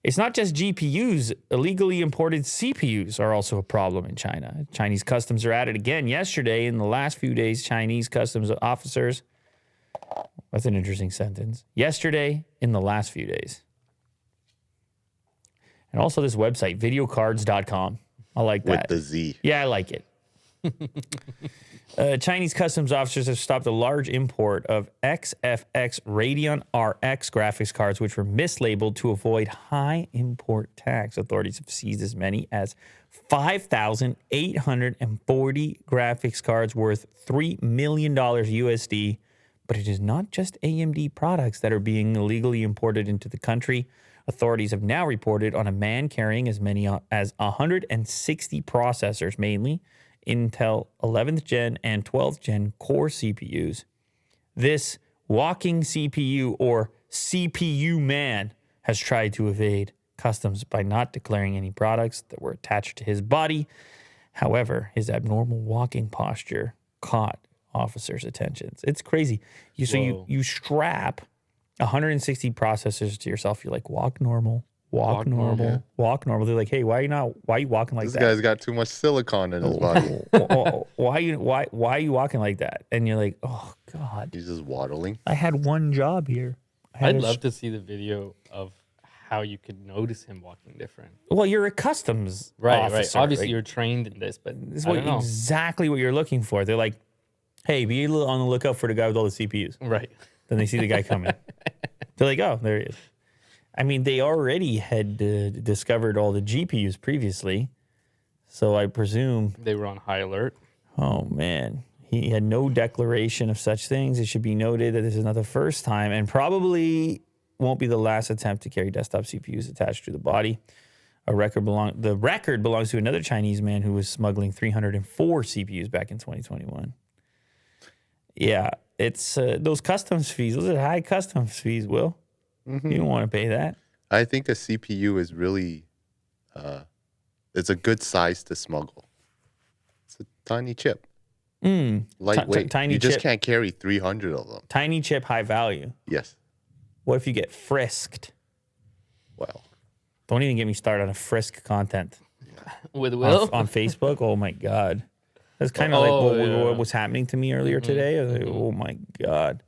It's not just GPUs. Illegally imported CPUs are also a problem in China. Chinese customs are at it again yesterday. In the last few days, Chinese customs officers. That's an interesting sentence. Yesterday, in the last few days. And also this website, videocards.com. I like that. With the Z. Yeah, I like it. Chinese customs officers have stopped a large import of XFX Radeon RX graphics cards, which were mislabeled to avoid high import tax. Authorities have seized as many as 5,840 graphics cards worth $3 million USD. But it is not just AMD products that are being illegally imported into the country. Authorities have now reported on a man carrying as many as 160 processors, mainly Intel 11th Gen and 12th Gen Core CPUs. This walking CPU or CPU man has tried to evade customs by not declaring any products that were attached to his body. However, his abnormal walking posture caught officers' attentions. It's crazy. You strap 160 processors to yourself. You're like, walk normal. Walk normal. They're like, hey, why are you walking like that? This guy's got too much silicon in his body. Why are you walking like that? And you're like, oh God. He's just waddling. I had one job here. I'd love to see the video of how you could notice him walking different. Well, you're a customs officer. Right. Obviously, you're trained in this, but this is exactly what you're looking for. They're like, hey, be on the lookout for the guy with all the CPUs. Right. Then they see the guy coming. They're like, oh, there he is. I mean, they already had discovered all the GPUs previously, so I presume they were on high alert. Oh, man. He had no declaration of such things. It should be noted that this is not the first time and probably won't be the last attempt to carry desktop CPUs attached to the body. The record belongs to another Chinese man who was smuggling 304 CPUs back in 2021. Yeah, it's those customs fees. Those are high customs fees, Will. Mm-hmm. You don't want to pay that. I think a CPU is really, it's a good size to smuggle. It's a tiny chip. Lightweight. Tiny you just chip. Can't carry 300 of them. Tiny chip, high value. Yes. What if you get frisked? Well. Don't even get me started on frisk content. With Will? On Facebook? Oh, my God. That's kind of what was happening to me earlier today. I was like, oh, my God.